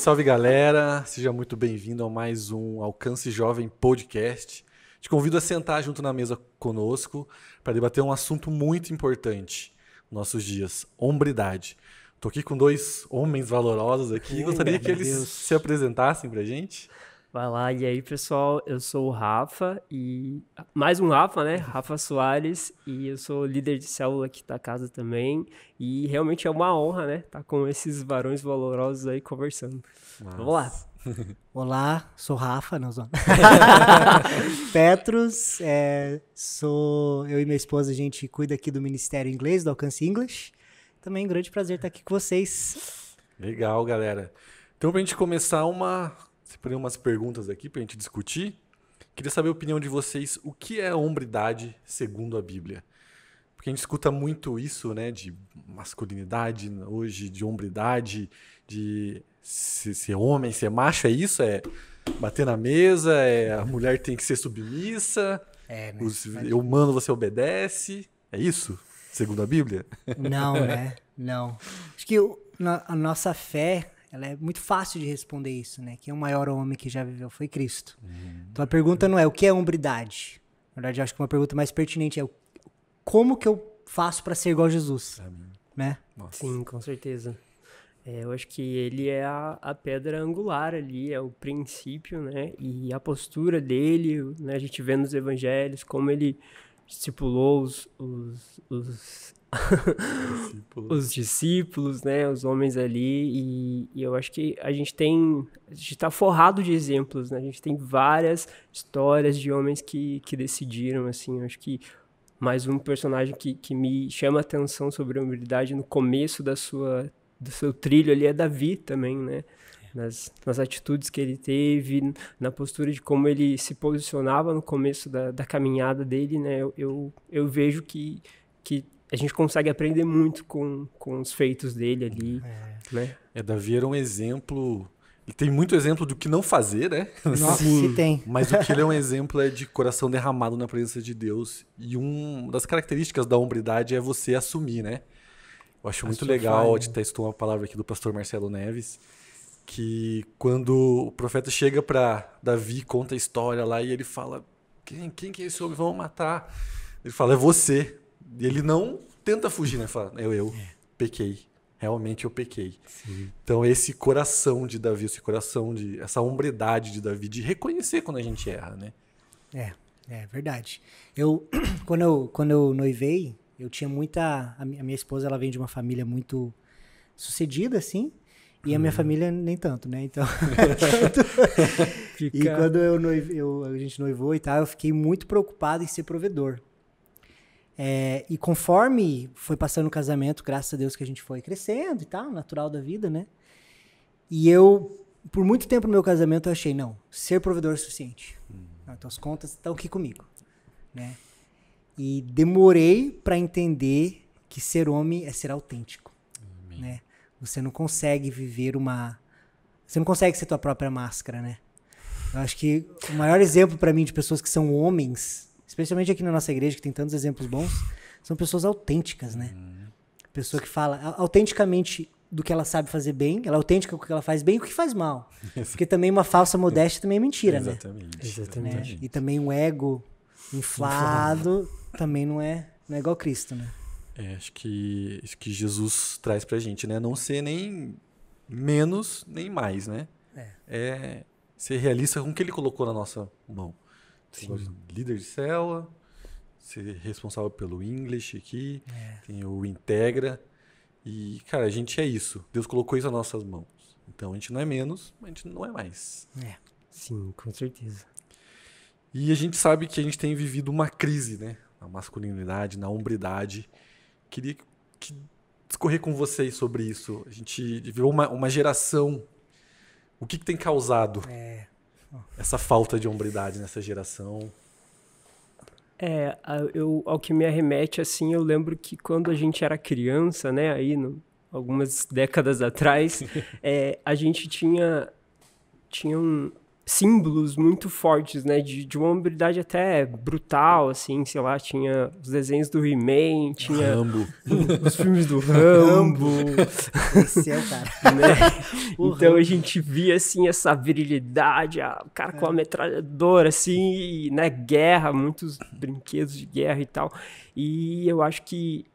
Salve galera, seja muito bem-vindo a mais um Alcance Jovem Podcast. Te convido a sentar junto na mesa conosco para debater um assunto muito importante nos nossos dias, hombridade. Estou aqui com dois homens valorosos aqui, gostaria que eles se apresentassem para a gente. Vai lá, e aí pessoal, eu sou o Rafa e mais um Rafa, né? Rafa Soares, e eu sou líder de célula aqui da casa também, e realmente é uma honra, né? Estar com esses varões valorosos aí conversando. Mas... Vamos lá. Olá, sou Rafa, não sou. Petros, sou eu e minha esposa, a gente cuida aqui do Ministério Inglês, do Alcance English. Também é um grande prazer estar aqui com vocês. Legal, galera. Então, para a gente começar separei umas perguntas aqui para a gente discutir. Queria saber a opinião de vocês. O que é hombridade segundo a Bíblia? Porque a gente escuta muito isso, né? De masculinidade hoje, de hombridade, de ser homem, ser macho. É isso? É bater na mesa? A mulher tem que ser submissa? Né? Eu mando, você obedece? É isso? Segundo a Bíblia? Não, né? Não. Acho que a nossa fé... ela é muito fácil de responder isso, né? Quem é o maior homem que já viveu foi Cristo. Então a pergunta não é o que é hombridade. Na verdade, eu acho que uma pergunta mais pertinente é como que eu faço para ser igual a Jesus, né? Nossa. Sim, com certeza. Eu acho que ele é a pedra angular ali, é o princípio, né? E a postura dele, né? A gente vê nos evangelhos como ele discipulou os discípulos, né, os homens ali, e eu acho que a gente tá forrado de exemplos, né, a gente tem várias histórias de homens que decidiram, assim, eu acho que mais um personagem que me chama a atenção sobre a humildade no começo do seu trilho ali é Davi também, né, nas atitudes que ele teve, na postura de como ele se posicionava no começo da caminhada dele, né, eu vejo que a gente consegue aprender muito com os feitos dele ali, né? Davi era um exemplo... Ele tem muito exemplo do que não fazer, né? Nossa, sim, tem. Mas o que ele é um exemplo é de coração derramado na presença de Deus. E uma das características da hombridade é você assumir, né? Eu acho muito legal, te testou uma palavra aqui do pastor Marcelo Neves, que quando o profeta chega para Davi, conta a história lá, e ele fala, quem que é esse homem? Vamos matar. Ele fala, é você. E ele não tenta fugir, né? Fala, eu pequei. Realmente eu pequei. Sim. Então esse coração de Davi, essa hombridade de Davi, de reconhecer quando a gente erra, né? É verdade. Quando eu noivei, eu tinha a minha esposa, ela vem de uma família muito sucedida, assim, e a minha família nem tanto, né? Então... E quando a gente noivou e tal, eu fiquei muito preocupado em ser provedor. E conforme foi passando o casamento, graças a Deus que a gente foi crescendo e tal, natural da vida, né? E eu, por muito tempo no meu casamento, eu achei, não, ser provedor é suficiente. Então as contas estão aqui comigo, né? E demorei para entender que ser homem é ser autêntico, né? Você não consegue você não consegue ser tua própria máscara, né? Eu acho que o maior exemplo para mim de pessoas que são homens, especialmente aqui na nossa igreja, que tem tantos exemplos bons, são pessoas autênticas, né? Pessoa que fala autenticamente do que ela sabe fazer bem, ela é autêntica com o que ela faz bem e o que faz mal. Porque também uma falsa modéstia também é mentira, Exatamente. Né? E também um ego inflado também não é igual Cristo, né? Acho que Jesus traz pra gente, né? Não ser nem menos, nem mais, né? É ser realista com o que ele colocou na nossa mão. Líder de célula, ser responsável pelo English aqui, tem o Integra. E, cara, a gente é isso. Deus colocou isso nas nossas mãos. Então, a gente não é menos, mas a gente não é mais. Sim, com certeza. E a gente sabe que a gente tem vivido uma crise, né? Na masculinidade, na hombridade. Queria discorrer com vocês sobre isso. A gente viveu uma geração. O que tem causado essa falta de hombridade nessa geração? Ao que me arremete, assim, eu lembro que quando a gente era criança, né, aí algumas décadas atrás, a gente tinha símbolos muito fortes, né, de uma hombridade até brutal, assim, sei lá, tinha os desenhos do He-Man, tinha os filmes do Rambo. Esse é o cara. Né? Então a gente via, assim, essa virilidade, o cara com a metralhadora, assim, né, guerra, muitos brinquedos de guerra e tal. E eu acho que,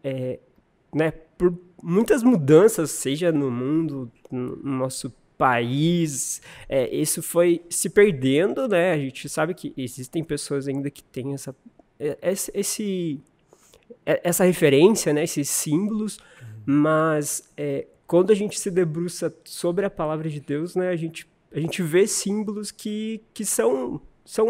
né, por muitas mudanças, seja no mundo, no nosso país, isso foi se perdendo, né? A gente sabe que existem pessoas ainda que têm essa referência, né? Esses símbolos, mas quando a gente se debruça sobre a palavra de Deus, né? A gente vê símbolos que são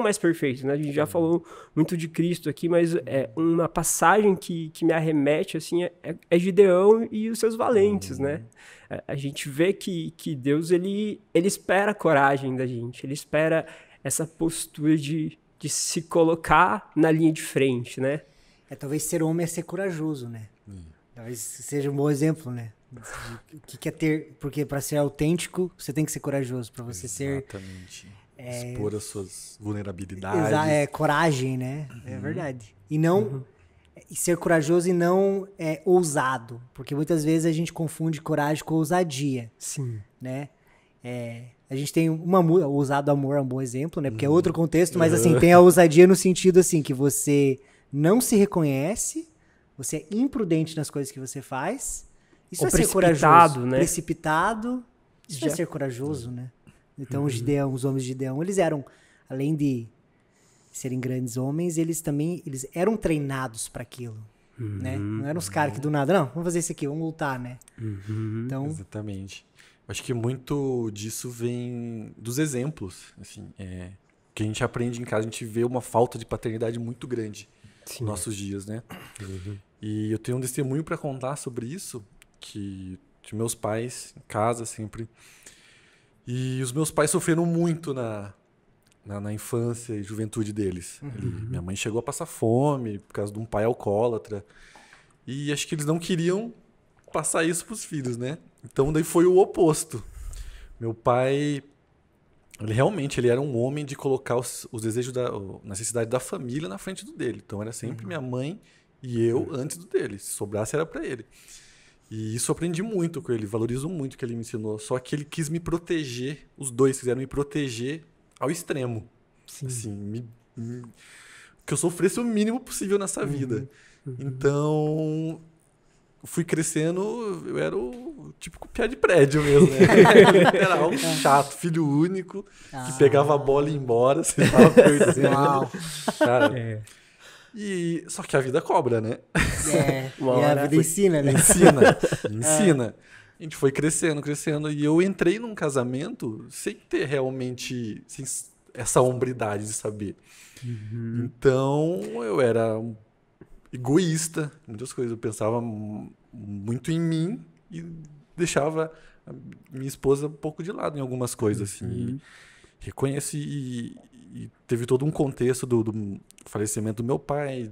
mais perfeitos, né? A gente já falou muito de Cristo aqui, mas uma passagem que me arremete, assim, é Gideão e os seus valentes, né? A gente vê que Deus, ele espera a coragem da gente, ele espera essa postura de se colocar na linha de frente, né? Talvez ser homem é ser corajoso, né? Talvez seja um bom exemplo, né? O que é ter... Porque para ser autêntico, você tem que ser corajoso. Para você ser... Exatamente. Expor as suas vulnerabilidades. Coragem, né? É verdade. E não... E ser corajoso e não ousado. Porque muitas vezes a gente confunde coragem com ousadia. Sim. Né? A gente tem o ousado amor é um bom exemplo, né? Porque é outro contexto, mas assim, tem a ousadia no sentido assim, que você não se reconhece, você é imprudente nas coisas que você faz. Isso é ser corajoso. Né? Precipitado. Isso é ser corajoso, né? Então os homens de Gideão, eles eram, além de serem grandes homens, eles eram treinados para aquilo, né? Não eram os caras que do nada, não, vamos fazer isso aqui, vamos lutar, né? Então, exatamente. Acho que muito disso vem dos exemplos, assim, que a gente aprende em casa, a gente vê uma falta de paternidade muito grande nos nossos dias, né? E eu tenho um testemunho para contar sobre isso, que de meus pais em casa sempre. E os meus pais sofreram muito na infância e juventude deles. Minha mãe chegou a passar fome por causa de um pai alcoólatra. E acho que eles não queriam passar isso para os filhos, né? Então daí foi o oposto. Meu pai, ele era um homem de colocar os desejos a necessidade da família na frente do dele. Então era sempre minha mãe e eu antes do dele. Se sobrasse era para ele. E isso eu aprendi muito com ele, valorizo muito o que ele me ensinou. Só que ele quis me proteger, os dois quiseram me proteger ao extremo. Sim. Assim, que eu sofresse o mínimo possível nessa vida. Então, fui crescendo, eu era o típico piá de prédio mesmo, né? Literal, chato, filho único, que pegava a bola e ia embora, você tava perdendo. Cara, só que a vida cobra, né? E a vida ensina, né? Ensina. A gente foi crescendo. E eu entrei num casamento sem ter realmente essa hombridade de saber. Então, eu era egoísta, muitas coisas. Eu pensava muito em mim e deixava a minha esposa um pouco de lado em algumas coisas. Assim. Reconheci e teve todo um contexto do falecimento do meu pai.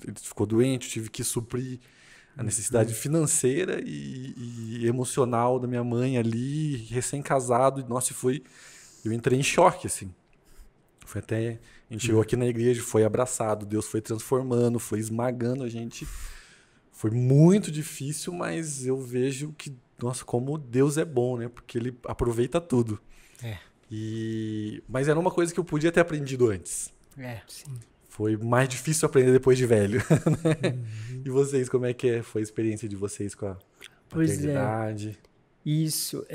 Ele ficou doente, eu tive que suprir a necessidade financeira e emocional da minha mãe ali, recém-casado. Nossa, eu entrei em choque, assim. Foi até... A gente chegou aqui na igreja, foi abraçado, Deus foi transformando, foi esmagando a gente. Foi muito difícil, mas eu vejo que, nossa, como Deus é bom, né? Porque Ele aproveita tudo. Mas era uma coisa que eu podia ter aprendido antes. Sim. Foi mais difícil aprender depois de velho. Né? E vocês, como é que foi a experiência de vocês com a paternidade? Isso.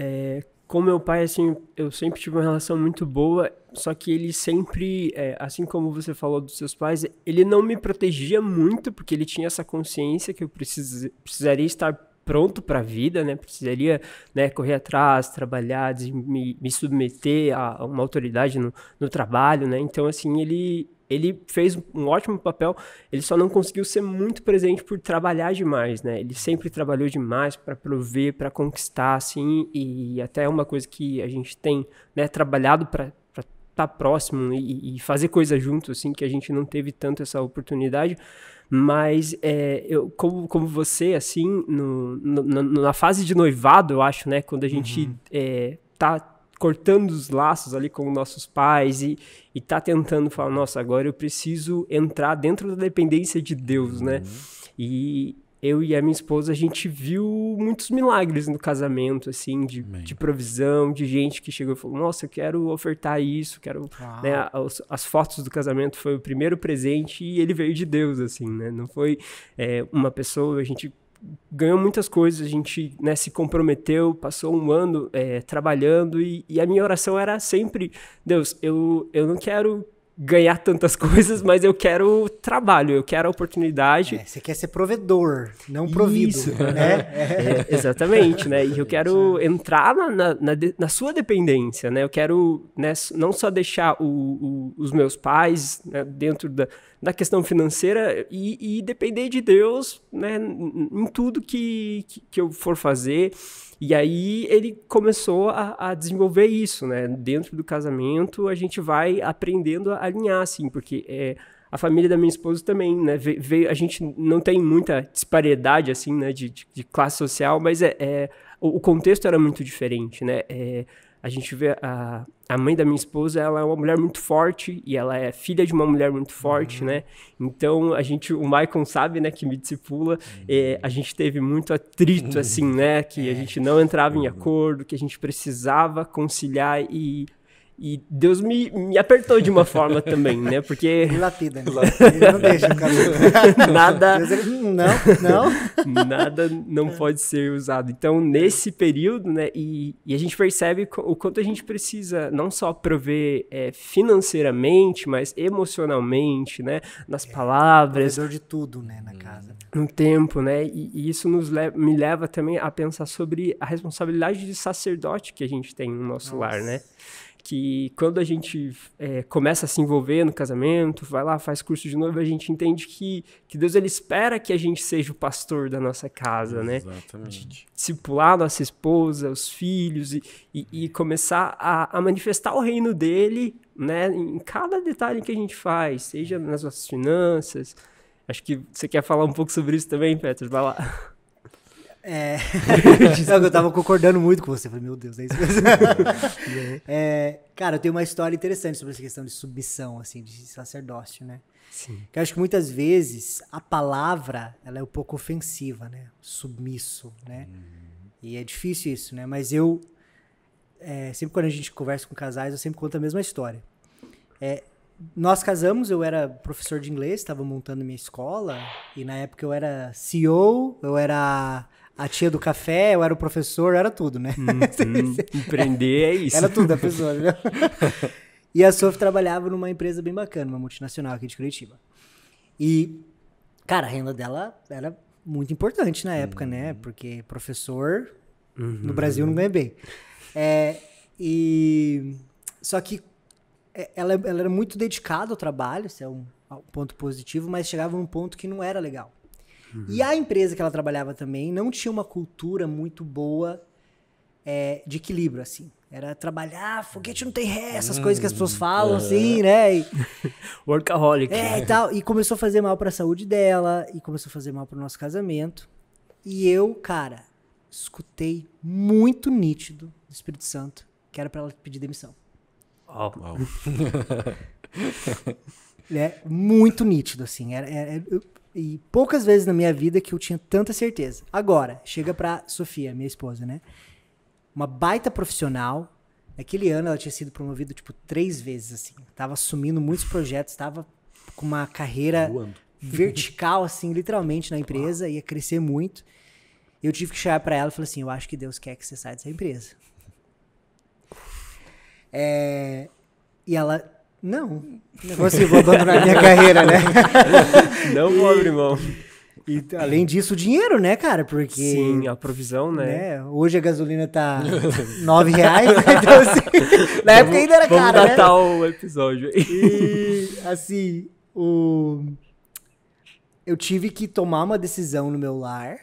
Com meu pai, assim, eu sempre tive uma relação muito boa, só que ele sempre, assim como você falou dos seus pais, ele não me protegia muito, porque ele tinha essa consciência que eu precisaria estar pronto para a vida, né? Precisaria, né, correr atrás, trabalhar, me submeter a uma autoridade no trabalho, né? Então, assim, ele fez um ótimo papel, ele só não conseguiu ser muito presente por trabalhar demais, né? Ele sempre trabalhou demais para prover, para conquistar, assim, e até uma coisa que a gente tem, né, trabalhado para estar próximo e fazer coisa junto, assim, que a gente não teve tanto essa oportunidade. Mas eu, como você, assim, na fase de noivado, eu acho, né? Quando a gente tá cortando os laços ali com nossos pais e tá tentando falar, nossa, agora eu preciso entrar dentro da dependência de Deus, né? E eu e a minha esposa, a gente viu muitos milagres no casamento, assim, de provisão, de gente que chegou e falou, nossa, eu quero ofertar isso, quero... Né, as fotos do casamento foi o primeiro presente e ele veio de Deus, assim, né? Não foi uma pessoa, a gente ganhou muitas coisas, a gente, né, se comprometeu, passou um ano trabalhando e a minha oração era sempre, Deus, eu não quero ganhar tantas coisas, mas eu quero trabalho, eu quero a oportunidade. Você quer ser provedor, não provido. Isso, né? Exatamente, né? E eu quero entrar na sua dependência, né? Eu quero, né, não só deixar os meus pais, né, dentro da questão financeira e depender de Deus, né, em tudo que eu for fazer. E aí ele começou a desenvolver isso, né? Dentro do casamento, a gente vai aprendendo a alinhar, assim, porque a família da minha esposa também, né? A gente não tem muita disparidade, assim, né? De classe social, mas o contexto era muito diferente, né? A gente vê a mãe da minha esposa, ela é uma mulher muito forte e ela é filha de uma mulher muito forte, né? Então, o Maicon sabe, né, que me discipula, a gente teve muito atrito, assim, né? Que a gente não entrava em acordo, que a gente precisava conciliar e Deus me apertou de uma forma também, né? Porque... Ele lapida, né? Ele não deixa o cabelo. Nada... Nada não pode ser usado. Então, nesse período, né? E a gente percebe o quanto a gente precisa não só prover financeiramente, mas emocionalmente, né? Nas palavras. Provedor de tudo, né? Na casa. No tempo, né? E isso me leva também a pensar sobre a responsabilidade de sacerdote que a gente tem no nosso lar, né? Que quando a gente começa a se envolver no casamento, vai lá, faz curso de noiva, a gente entende que Deus ele espera que a gente seja o pastor da nossa casa, né? Exatamente. Discipular a nossa esposa, os filhos e começar a manifestar o reino dele, né? Em cada detalhe que a gente faz, seja nas nossas finanças. Acho que você quer falar um pouco sobre isso também, Petros? Vai lá. Eu tava concordando muito com você. Falei, meu Deus, é isso mesmo. Cara, eu tenho uma história interessante sobre essa questão de submissão, assim, de sacerdócio, né? Sim. Que eu acho que muitas vezes a palavra, ela é um pouco ofensiva, né? Submisso, né? E é difícil isso, né? Mas sempre quando a gente conversa com casais, eu sempre conto a mesma história. Nós casamos, eu era professor de inglês, estava montando minha escola, e na época eu era CEO, eu era a tia do café, eu era o professor, eu era tudo, né? Empreender é isso. Era tudo a pessoa, né? E a Sophie trabalhava numa empresa bem bacana, uma multinacional aqui de Curitiba. E, cara, a renda dela era muito importante na época, né? Porque professor no Brasil não ganha bem. Só que ela era muito dedicada ao trabalho, isso é um ponto positivo, mas chegava num ponto que não era legal. E a empresa que ela trabalhava também não tinha uma cultura muito boa de equilíbrio, assim. Era trabalhar, foguete não tem ré, essas coisas que as pessoas falam, assim, né? Workaholic. E tal. E começou a fazer mal pra saúde dela, e começou a fazer mal pro nosso casamento. E eu, cara, escutei muito nítido do Espírito Santo que era pra ela pedir demissão. Uau. Muito nítido, assim. E poucas vezes na minha vida que eu tinha tanta certeza. Agora, chega pra Sofia, minha esposa, né? Uma baita profissional. Naquele ano ela tinha sido promovida, 3 vezes, assim. Tava assumindo muitos projetos, tava com uma carreira vertical, assim, literalmente na empresa. Ia crescer muito. Eu tive que chegar pra ela e falar assim, eu acho que Deus quer que você saia dessa empresa. E ela... Não assim, vou abandonar minha carreira, né? Não vou abrir mão. E além disso, o dinheiro, né, cara? Porque... Sim, a provisão, né? Hoje a gasolina tá R$9, então assim... Na época ainda era cara, né? Vamos datar o episódio aí. E, assim, eu tive que tomar uma decisão no meu lar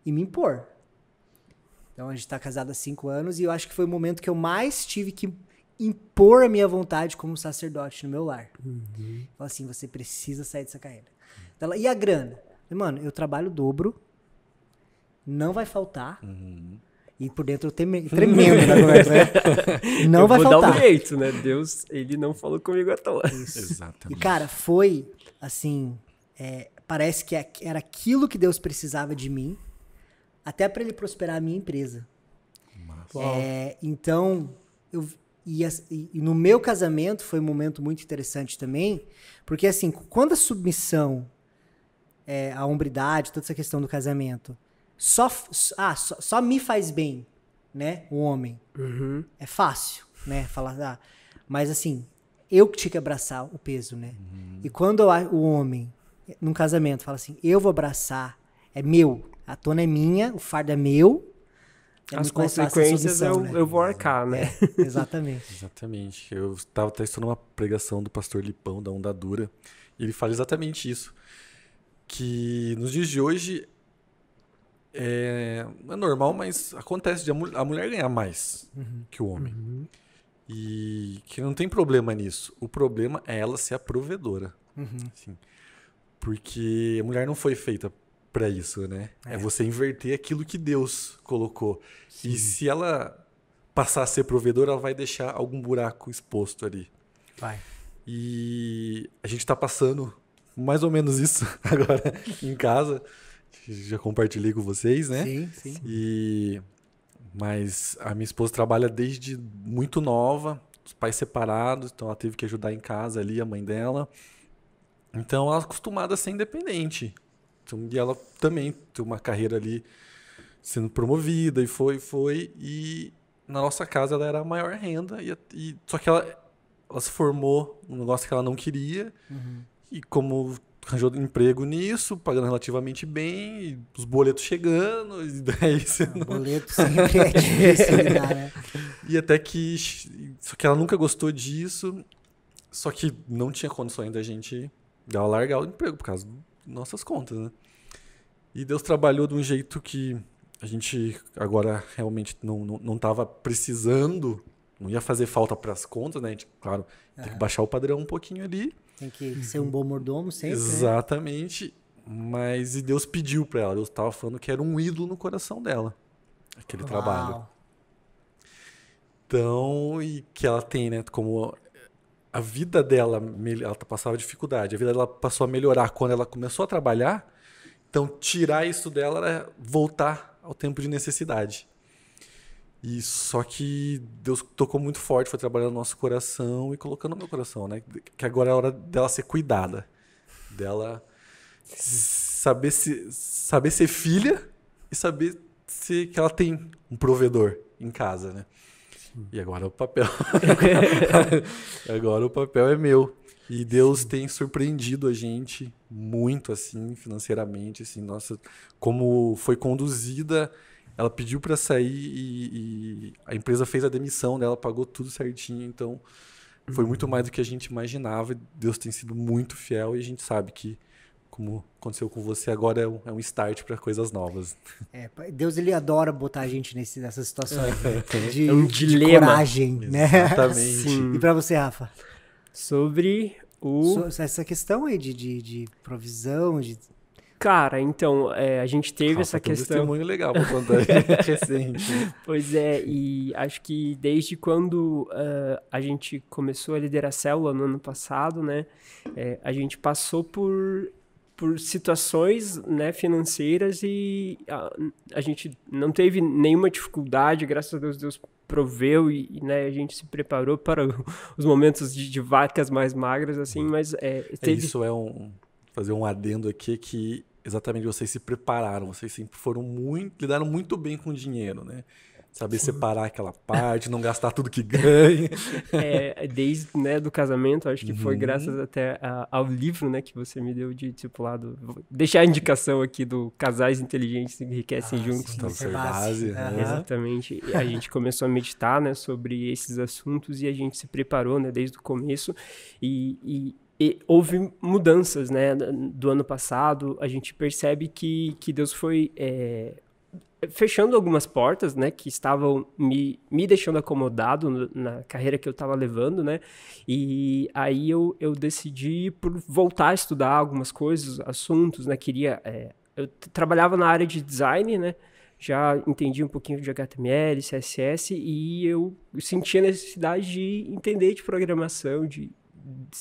e me impor. Então, a gente tá casado há 5 anos e eu acho que foi o momento que eu mais tive que impor a minha vontade como sacerdote no meu lar. Então, assim, você precisa sair dessa carreira. Então, e a grana? Mano, eu trabalho o dobro, não vai faltar, E por dentro eu tremendo na conversa, né? Não vai faltar. Eu vou dar um jeito, né? Deus, ele não falou comigo à toa. Isso. Exatamente. E, cara, foi, assim, parece que era aquilo que Deus precisava de mim, até para ele prosperar a minha empresa. Então, e no meu casamento foi um momento muito interessante também, porque, assim, quando a submissão, a hombridade, toda essa questão do casamento, só me faz bem, né, o homem. Uhum. É fácil, né, falar, mas assim, eu que tinha que abraçar o peso, né. E quando o homem, num casamento, fala assim, eu vou abraçar, é meu, a tona é minha, o fardo é meu, as consequências eu vou arcar, né? Exatamente. Exatamente. Eu estava testando uma pregação do pastor Lipão, da Onda Dura, e ele fala exatamente isso, que nos dias de hoje é normal, mas acontece de a mulher ganhar mais que o homem. E que não tem problema nisso. O problema é ela ser a provedora. Assim, porque a mulher não foi feita para isso, né? É você inverter aquilo que Deus colocou. Sim. E se ela passar a ser provedora, ela vai deixar algum buraco exposto ali. Vai. E a gente tá passando mais ou menos isso agora em casa. Já compartilhei com vocês, né? Sim. Mas a minha esposa trabalha desde muito nova, os pais separados, então ela teve que ajudar em casa ali, a mãe dela. Então ela é acostumada a ser independente. Então, e ela também tem uma carreira ali sendo promovida, e foi. E na nossa casa ela era a maior renda, só que ela se formou num negócio que ela não queria, e como arranjou emprego nisso, pagando relativamente bem, e os boletos chegando, e daí você não... boleto sempre é difícil lidar, né? E até que... Só que ela nunca gostou disso, só que não tinha condições da gente largar o emprego por causa das nossas contas, né? E Deus trabalhou de um jeito que a gente agora realmente não estava precisando, não ia fazer falta para as contas, né? A gente, claro, tem que baixar o padrão um pouquinho ali. Tem que ser um bom mordomo sempre. Exatamente. Né? Mas e Deus pediu para ela. Deus estava falando que era um ídolo no coração dela, aquele trabalho. Então, e que ela tem, né? Como a vida dela, ela passava dificuldade. A vida dela passou a melhorar quando ela começou a trabalhar. Então, tirar isso dela era voltar ao tempo de necessidade. E só que Deus tocou muito forte, foi trabalhando no nosso coração e colocando no meu coração, né? Que agora é a hora dela ser cuidada, dela saber ser filha e saber que ela tem um provedor em casa, né? E agora o papel é meu. E Deus tem surpreendido a gente muito, assim, financeiramente, assim, nossa, como foi conduzida. Ela pediu para sair e a empresa fez a demissão dela, pagou tudo certinho. Então, foi muito mais do que a gente imaginava. Deus tem sido muito fiel e a gente sabe que, como aconteceu com você, agora é um start para coisas novas. Deus, ele adora botar a gente nessas situações de dilema. De coragem, né? Exatamente. E para você, Rafa? Sobre essa questão aí de provisão, Cara, então, a gente teve essa questão... Um testemunho legal para contar recente. Pois é, e acho que desde quando a gente começou a liderar a célula no ano passado, né, a gente passou por situações, né, financeiras e a gente não teve nenhuma dificuldade, graças a Deus, Deus proveu e né, a gente se preparou para os momentos de vacas mais magras, assim, mas... Isso fazer um adendo aqui que exatamente vocês se prepararam, vocês sempre lidaram muito bem com o dinheiro, né? Saber separar aquela parte, não gastar tudo que ganha. Desde, né, do casamento, acho que foi graças até ao livro, né, que você me deu de discipulado. Vou deixar a indicação aqui do Casais Inteligentes que Enriquecem Juntos. Sim, base. Exatamente. E a gente começou a meditar, né, sobre esses assuntos e a gente se preparou, né, desde o começo e houve mudanças, né, do ano passado. A gente percebe que Deus foi fechando algumas portas, né, que estavam me deixando acomodado na carreira que eu estava levando, né, e aí eu decidi por voltar a estudar algumas coisas, assuntos, né, eu trabalhava na área de design, né, já entendia um pouquinho de HTML, CSS, e eu sentia a necessidade de entender de programação, de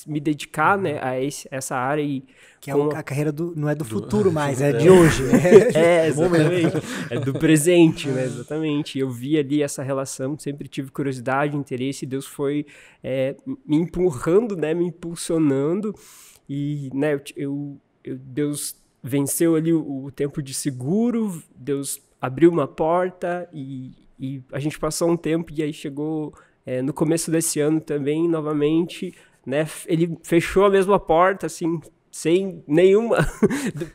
me dedicar, né, a essa área. Que é a carreira não é do futuro mais, é de hoje, né? Exatamente. É do presente, né? Exatamente. Eu vi ali essa relação, sempre tive curiosidade, interesse, e Deus foi me empurrando, né, me impulsionando, e, né, Deus venceu ali o tempo de seguro, Deus abriu uma porta, e a gente passou um tempo, e aí chegou no começo desse ano também, novamente, né, ele fechou a mesma porta, assim, sem nenhuma...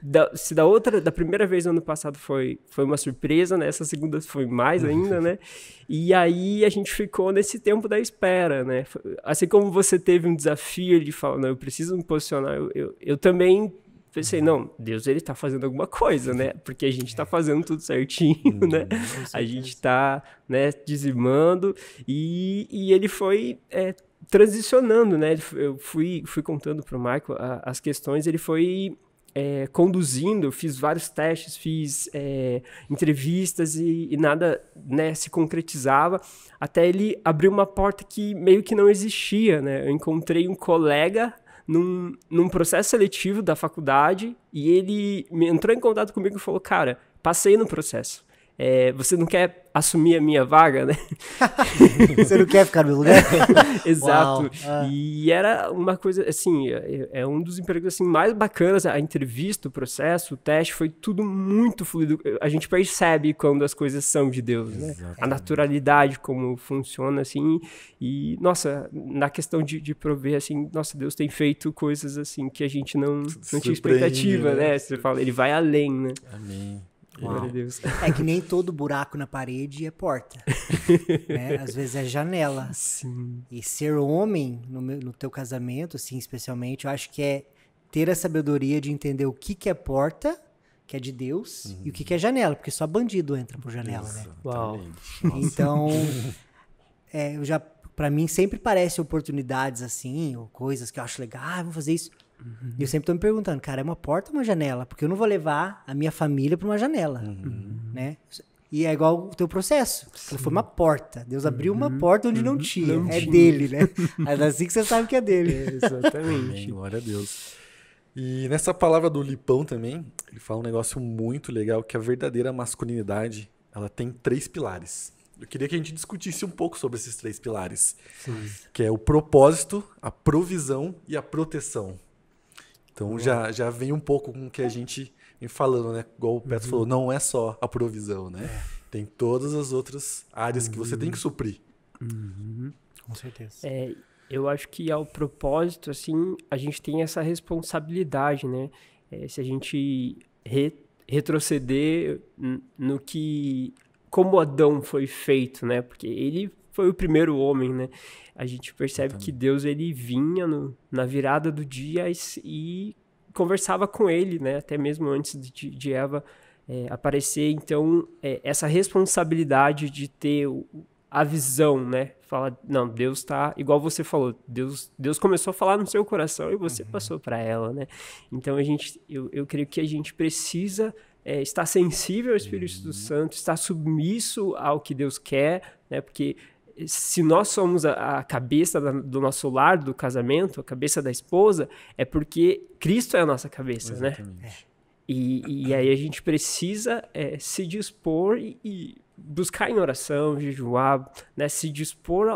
da primeira vez no ano passado foi uma surpresa, né, essa segunda foi mais ainda, né, e aí a gente ficou nesse tempo da espera, né, assim como você teve um desafio de falar, não, eu preciso me posicionar, eu também pensei, não, Deus, ele tá fazendo alguma coisa, né, porque a gente tá fazendo tudo certinho, né, a gente tá, né, dizimando, e ele foi... transicionando, né? Eu fui contando para o Michael as questões, ele foi conduzindo, eu fiz vários testes, fiz entrevistas e nada, né, se concretizava, até ele abrir uma porta que meio que não existia, né? Eu encontrei um colega num processo seletivo da faculdade, e ele entrou em contato comigo e falou, cara, passei no processo. Você não quer assumir a minha vaga, né? Você não quer ficar no meu lugar? Exato. E era uma coisa, assim, é um dos empregos assim, mais bacanas. A entrevista, o processo, o teste, foi tudo muito fluido. A gente percebe quando as coisas são de Deus, né? A naturalidade, como funciona, assim. E, nossa, na questão de prover, assim, nossa, Deus tem feito coisas, assim, que a gente não tinha expectativa, né? Você fala, ele vai além, né? Amém. Glória a Deus. É que nem todo buraco na parede é porta, né? Às vezes é janela. Sim. E ser homem no teu casamento, assim, especialmente, eu acho que é ter a sabedoria de entender o que é porta, que é de Deus, e o que é janela, porque só bandido entra por janela, né? Uau. Então, pra mim sempre parece oportunidades assim, ou coisas que eu acho legal, vamos fazer isso. E eu sempre tô me perguntando, cara, é uma porta ou uma janela? Porque eu não vou levar a minha família para uma janela, né? E é igual o teu processo. Foi uma porta. Deus abriu uma porta onde não tinha. Dele, né? É assim que você sabe que é dele. Exatamente. Amém, glória a Deus. E nessa palavra do Lipão também, ele fala um negócio muito legal, que a verdadeira masculinidade, ela tem 3 pilares. Eu queria que a gente discutisse um pouco sobre esses 3 pilares. Sim. Que é o propósito, a provisão e a proteção. Então já vem um pouco com o que a gente vem falando, né? Igual o Petro falou, não é só a provisão, né? Tem todas as outras áreas que você tem que suprir. Com certeza. Eu acho que ao propósito, assim, a gente tem essa responsabilidade, né? Se a gente retroceder no que... Como Adão foi feito, né? Porque ele foi o primeiro homem, né? A gente percebe que Deus, ele vinha na virada do dia e conversava com ele, né? Até mesmo antes de Eva aparecer. Então, essa responsabilidade de ter a visão, né? Fala, não, Deus está... Igual você falou, Deus começou a falar no seu coração e você passou para ela, né? Então, eu creio que a gente precisa estar sensível ao Espírito Santo, estar submisso ao que Deus quer, né? Porque... se nós somos a cabeça do nosso lar, do casamento, a cabeça da esposa, é porque Cristo é a nossa cabeça, exatamente, né? E aí a gente precisa se dispor e buscar em oração, jejuar, né? Se dispor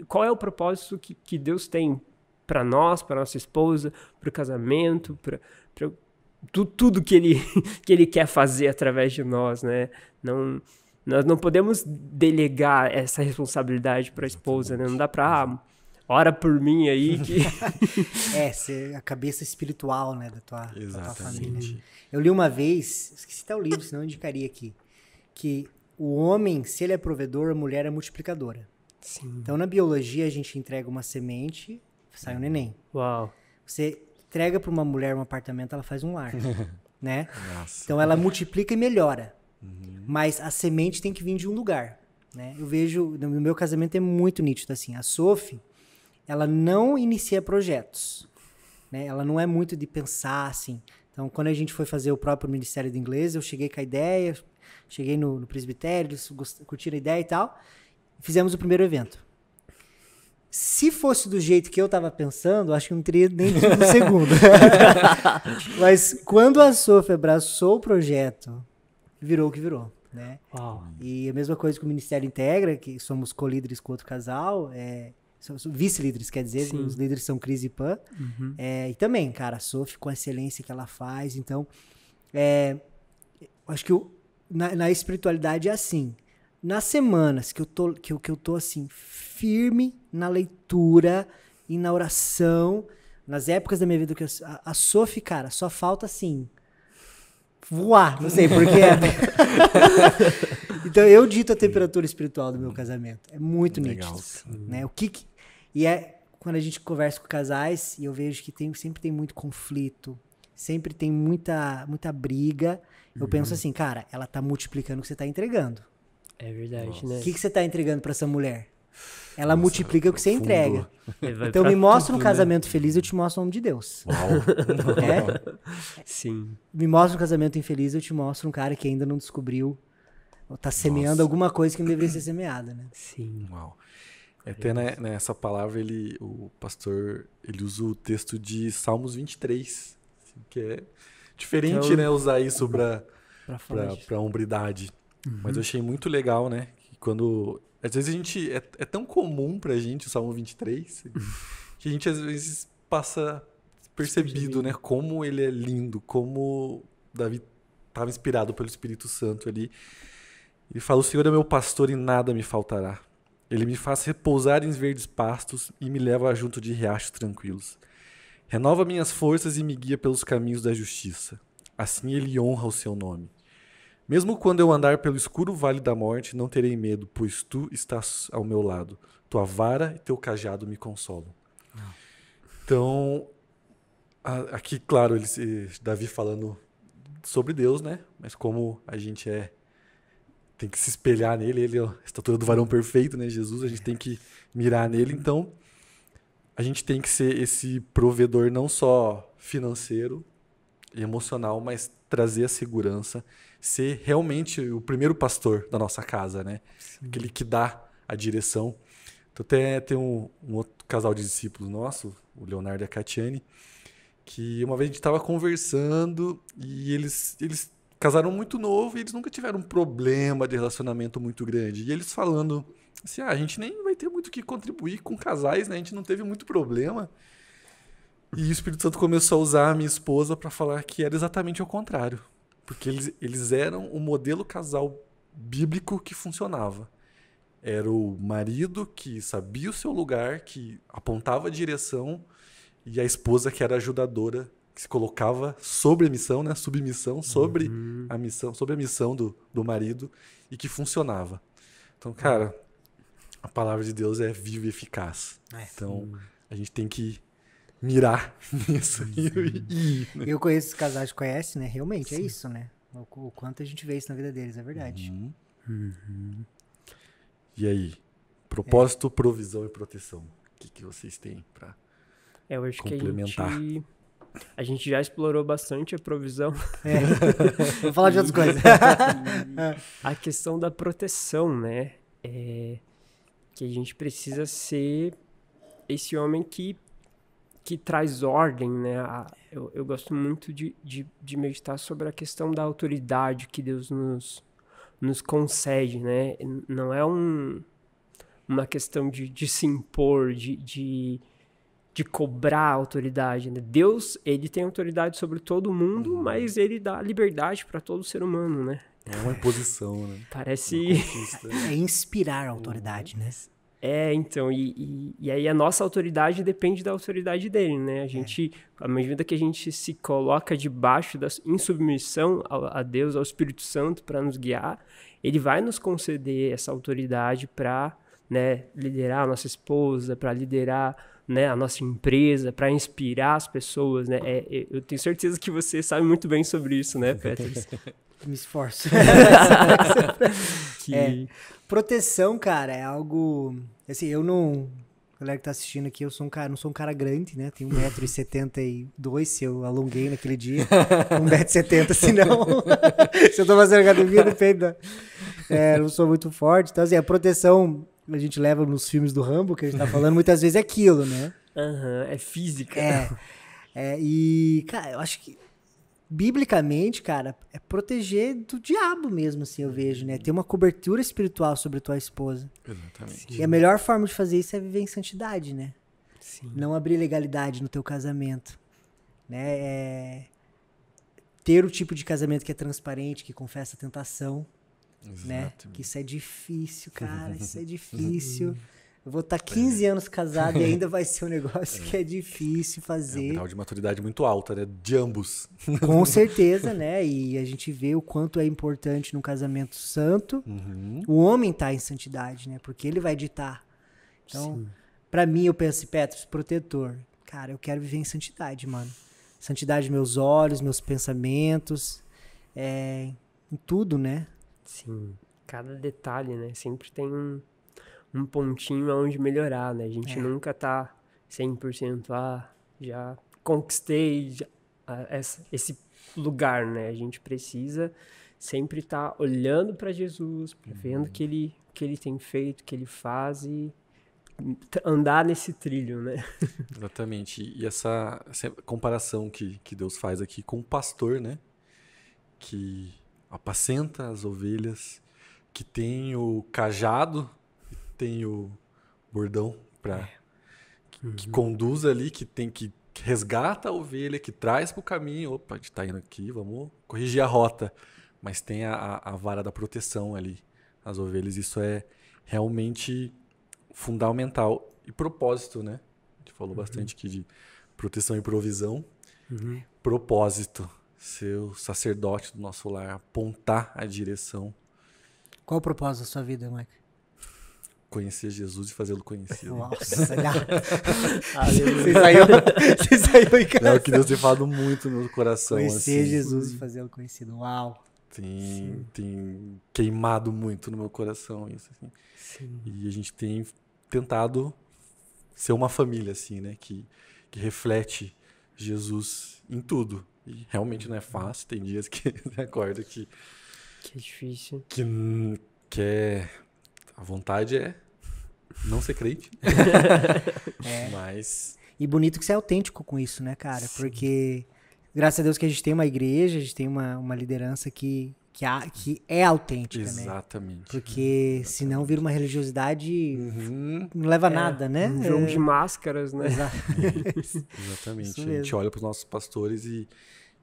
qual é o propósito que Deus tem para nós, para nossa esposa, para o casamento, para tudo que ele quer fazer através de nós, né? Nós não podemos delegar essa responsabilidade para a esposa, né? Não dá para, ora por mim aí. Ser a cabeça espiritual, né, da tua família. Eu li uma vez, esqueci até o livro, senão eu indicaria aqui, que o homem, se ele é provedor, a mulher é multiplicadora. Sim. Então, na biologia, a gente entrega uma semente, sai um neném. Uau. Você entrega para uma mulher um apartamento, ela faz um lar, né? Nossa. Então, ela multiplica e melhora. Mas a semente tem que vir de um lugar, né? Eu vejo, no meu casamento é muito nítido assim, a Sophie, ela não inicia projetos, né? Ela não é muito de pensar assim. Então, quando a gente foi fazer o próprio Ministério do Inglês, eu cheguei com a ideia, Cheguei no presbitério, eles curtiram a ideia e tal. Fizemos o primeiro evento. Se fosse do jeito que eu tava pensando, acho que não teria nem tido o segundo. Mas quando a Sophie abraçou o projeto, virou o que virou, né? Uau. E a mesma coisa que o Ministério integra, que somos co-líderes com outro casal, somos vice-líderes, quer dizer, Sim. os líderes são Cris e Pan. E também, cara, a Sophie com a excelência que ela faz, então, acho que na espiritualidade é assim. Nas semanas que eu tô assim, firme na leitura e na oração, nas épocas da minha vida que a Sophie, cara, só falta assim voar, não sei porquê. Então eu dito a temperatura espiritual do meu casamento. É muito Legal, nítido, né? E quando a gente conversa com casais e eu vejo que sempre tem muito conflito, sempre tem muita briga, eu penso assim, cara, ela tá multiplicando o que você tá entregando. É verdade, né? O que você tá entregando pra essa mulher? Ela multiplica o que você entrega. Vai Então pra me mostra tudo, um casamento feliz, eu te mostro o nome de Deus. Sim. Me mostra um casamento infeliz, eu te mostro um cara que ainda não descobriu, ou tá semeando alguma coisa que não deveria ser semeada, né? Sim. Uau. Até nessa palavra, o pastor, ele usa o texto de Salmos 23, assim, que é diferente, então, né, usar isso pra hombridade. Mas eu achei muito legal, né, que quando... Às vezes é tão comum pra gente o Salmo 23, que a gente às vezes passa percebido, né, como ele é lindo, como Davi estava inspirado pelo Espírito Santo ali. Ele fala, o Senhor é meu pastor e nada me faltará. Ele me faz repousar em verdes pastos e me leva junto de riachos tranquilos. Renova minhas forças e me guia pelos caminhos da justiça. Assim ele honra o seu nome. Mesmo quando eu andar pelo escuro vale da morte, não terei medo, pois tu estás ao meu lado. Tua vara e teu cajado me consolam. Então, aqui, claro, Davi falando sobre Deus, né? Mas como a gente tem que se espelhar nele, ele é a estatura do varão perfeito, né? Jesus, a gente tem que mirar nele. Então, a gente tem que ser esse provedor não só financeiro e emocional, mas trazer a segurança, ser realmente o primeiro pastor da nossa casa, né? Sim. Aquele que dá a direção. Então, até tem um outro casal de discípulos nosso, o Leonardo e a Catiane, que uma vez a gente estava conversando e eles casaram muito novo e eles nunca tiveram um problema de relacionamento muito grande. E eles falando assim, a gente nem vai ter muito o que contribuir com casais, né? A gente não teve muito problema. E o Espírito Santo começou a usar a minha esposa para falar que era exatamente o contrário. Porque eles eram o modelo casal bíblico que funcionava. Era o marido que sabia o seu lugar, que apontava a direção, e a esposa que era ajudadora, que se colocava sobre a missão, né? Submissão sobre a missão, sobre a missão do marido, e que funcionava. Então, cara, a palavra de Deus é viva e eficaz. Então, a gente tem que mirar nisso. Né? Eu conheço os casais que conhecem, né? Realmente, é isso, né? O quanto a gente vê isso na vida deles, é verdade. E aí? Propósito, provisão e proteção. O que vocês têm para complementar? A gente já explorou bastante a provisão. Vamos falar de outras coisas. A questão da proteção, né? Que a gente precisa ser esse homem que traz ordem, né? Eu gosto muito de meditar sobre a questão da autoridade que Deus nos concede, né? Não é uma questão de se impor, de cobrar autoridade, né? Deus, ele tem autoridade sobre todo mundo, mas ele dá liberdade para todo ser humano, né? É uma imposição, né? Parece... É inspirar a autoridade, né? Então, e aí a nossa autoridade depende da autoridade dele, né? A gente, à medida que a gente se coloca debaixo em submissão a Deus, ao Espírito Santo, para nos guiar, ele vai nos conceder essa autoridade para, né, liderar a nossa esposa, para liderar, né, a nossa empresa, para inspirar as pessoas, né? Eu tenho certeza que você sabe muito bem sobre isso, né, Petros? Me esforço. Proteção, cara, é algo... Assim, eu não galera que tá assistindo aqui, eu sou um cara, não sou um cara grande, né? Tenho 1,72m, se eu alonguei naquele dia. 1,70m, se não. Se eu tô fazendo academia, depende. Não sou muito forte. Então, assim, a proteção a gente leva nos filmes do Rambo, que a gente tá falando, muitas vezes é aquilo, né? É física. E, cara, eu acho que biblicamente, cara, é proteger do diabo mesmo, assim, eu vejo, né? Ter uma cobertura espiritual sobre a tua esposa. Exatamente. E a melhor forma de fazer isso é viver em santidade, né? Sim. Não abrir legalidade no teu casamento, né? Ter o tipo de casamento que é transparente, que confessa a tentação, né? Que isso é difícil, cara, isso é difícil. Eu vou estar 15 anos casado e ainda vai ser um negócio que é difícil fazer. É um grau de maturidade muito alta, né? De ambos. Com certeza, né? E a gente vê o quanto é importante num casamento santo o homem estar em santidade, né? Porque ele vai ditar. Então, pra mim, eu penso, Petros, protetor. Cara, eu quero viver em santidade, mano. Santidade meus olhos, meus pensamentos, em tudo, né? Sim. Cada detalhe, né? Sempre tem um pontinho onde melhorar, né? A gente nunca tá 100%, já conquistei esse lugar, né? A gente precisa sempre estar olhando para Jesus, vendo o que ele tem feito, o que ele faz e andar nesse trilho, né? Exatamente. E essa comparação que Deus faz aqui com o pastor, né? Que apacenta as ovelhas, que tem o cajado, tem o bordão que conduz ali, que resgata a ovelha, que traz para o caminho. Opa, a gente está indo aqui, vamos corrigir a rota. Mas tem a vara da proteção ali, as ovelhas. Isso é realmente fundamental. E propósito, né? A gente falou bastante aqui de proteção e provisão. Propósito, ser o sacerdote do nosso lar, apontar a direção. Qual o propósito da sua vida, Mike? Conhecer Jesus e fazê-lo conhecido. Nossa, você saiu em casa. É o que Deus tem falado muito no meu coração. Conhecer assim. Jesus e fazê-lo conhecido. Uau. Tem queimado muito no meu coração isso. Assim. Sim. E a gente tem tentado ser uma família, assim, né? Que reflete Jesus em tudo. E realmente não é fácil. Tem dias que você acorda que é difícil. Que a vontade é não ser crente. Mas... E bonito que você é autêntico com isso, né, cara? Sim. Porque, graças a Deus que a gente tem uma igreja, a gente tem uma liderança que é autêntica, Exatamente. Né? Porque senão vira uma religiosidade, não leva a nada, né? Um jogo de máscaras, né? Exatamente. A gente olha para os nossos pastores e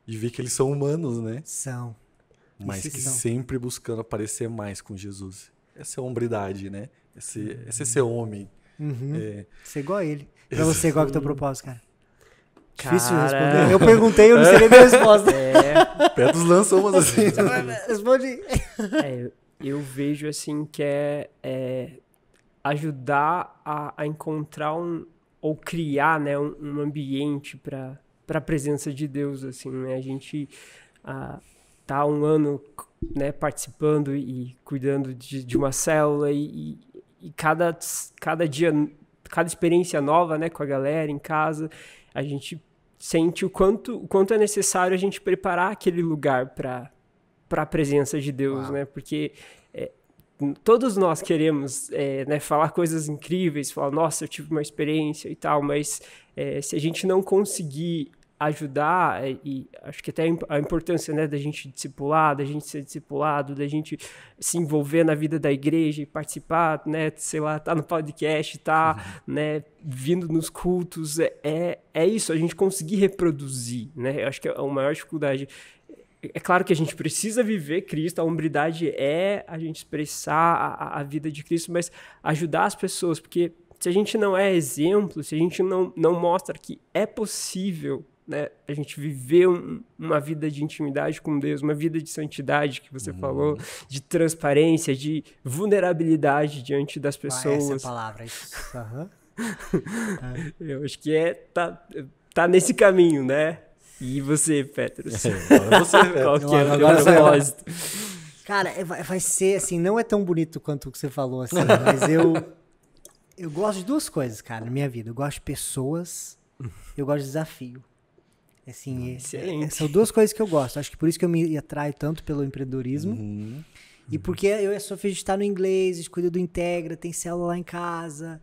vê que eles são humanos, né? São. Mas que sempre buscando aparecer mais com Jesus. Essa é a hombridade, né? Esse é ser homem. Ser igual a ele. Pra você, qual que é o teu propósito, cara? Difícil responder. Eu perguntei, eu não sei nem a resposta. Petros lançou umas assim. Responde. Eu vejo assim que é ajudar a encontrar ou criar, né, um ambiente para a presença de Deus, assim, né? A gente tá há um ano, né, participando e cuidando de uma célula e cada dia, cada experiência nova, né, com a galera em casa, a gente sente o quanto é necessário a gente preparar aquele lugar para a presença de Deus, né? Porque todos nós queremos né, falar coisas incríveis, falar, nossa, eu tive uma experiência e tal, mas se a gente não conseguir ajudar, e acho que até a importância, né, da gente discipular, da gente ser discipulado, da gente se envolver na vida da igreja e participar, né, sei lá, tá no podcast, né, vindo nos cultos, é isso, a gente conseguir reproduzir, né, eu acho que a maior dificuldade. É claro que a gente precisa viver Cristo, a hombridade é a gente expressar a vida de Cristo, mas ajudar as pessoas, porque se a gente não é exemplo, se a gente não mostra que é possível, né, a gente viver uma vida de intimidade com Deus, uma vida de santidade que você falou, de transparência, de vulnerabilidade diante das pessoas. Essa é a palavra. Isso. Eu acho que tá nesse caminho, né? E você, Petros? Qual que é o teu propósito? Cara, vai ser assim, não é tão bonito quanto o que você falou, assim, mas Eu gosto de duas coisas, cara, na minha vida. Eu gosto de pessoas, eu gosto de desafio. Assim, são duas coisas que eu gosto. Acho que por isso que eu me atraio tanto pelo empreendedorismo. E porque eu e a Sofia, a gente tá no inglês, a gente cuida do Integra, tem célula lá em casa.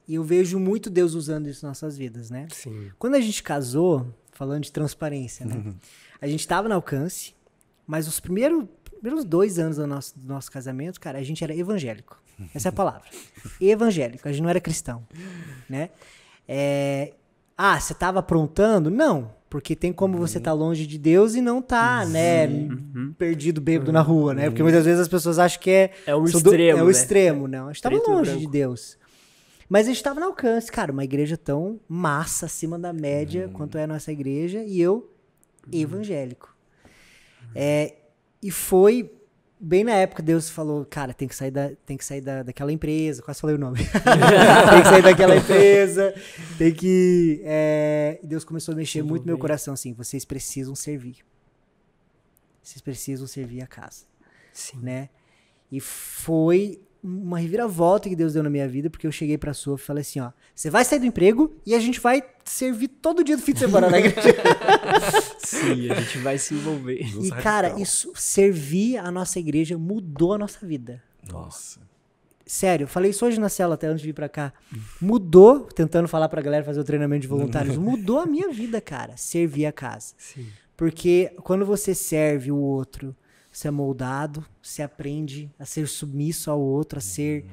E eu vejo muito Deus usando isso nas nossas vidas, né? Sim. Quando a gente casou, falando de transparência, né? A gente tava no Alcance, mas os primeiros 2 anos do nosso casamento, cara, a gente era evangélico. Essa é a palavra. Evangélico. A gente não era cristão, né? Você tava aprontando? Não. Porque tem como você tá longe de Deus e não tá, né? Perdido, bêbado na rua, né? Porque muitas vezes as pessoas acham que é o extremo, é o né? extremo, não. A gente tava Preto e longe branco. de Deus. Mas a gente tava no Alcance, cara. Uma igreja tão massa, acima da média, quanto é a nossa igreja. E eu, evangélico. E foi bem na época Deus falou, cara, tem que sair daquela empresa. Quase falei o nome. Tem que sair daquela empresa. Tem que... E Deus começou a mexer muito no meu coração, assim. Vocês precisam servir. Vocês precisam servir a casa. Sim. Né? E foi uma reviravolta que Deus deu na minha vida, porque eu cheguei pra Sofia e falei assim, ó, você vai sair do emprego e a gente vai servir todo dia do fim de semana na igreja. Sim, a gente vai se envolver. E, cara, isso, servir a nossa igreja mudou a nossa vida. Nossa. Sério, eu falei isso hoje na cela, até antes de vir pra cá. Mudou, tentando falar pra galera fazer o treinamento de voluntários, mudou a minha vida, cara, servir a casa. Sim. Porque quando você serve o outro, você é moldado, você aprende a ser submisso ao outro, a ser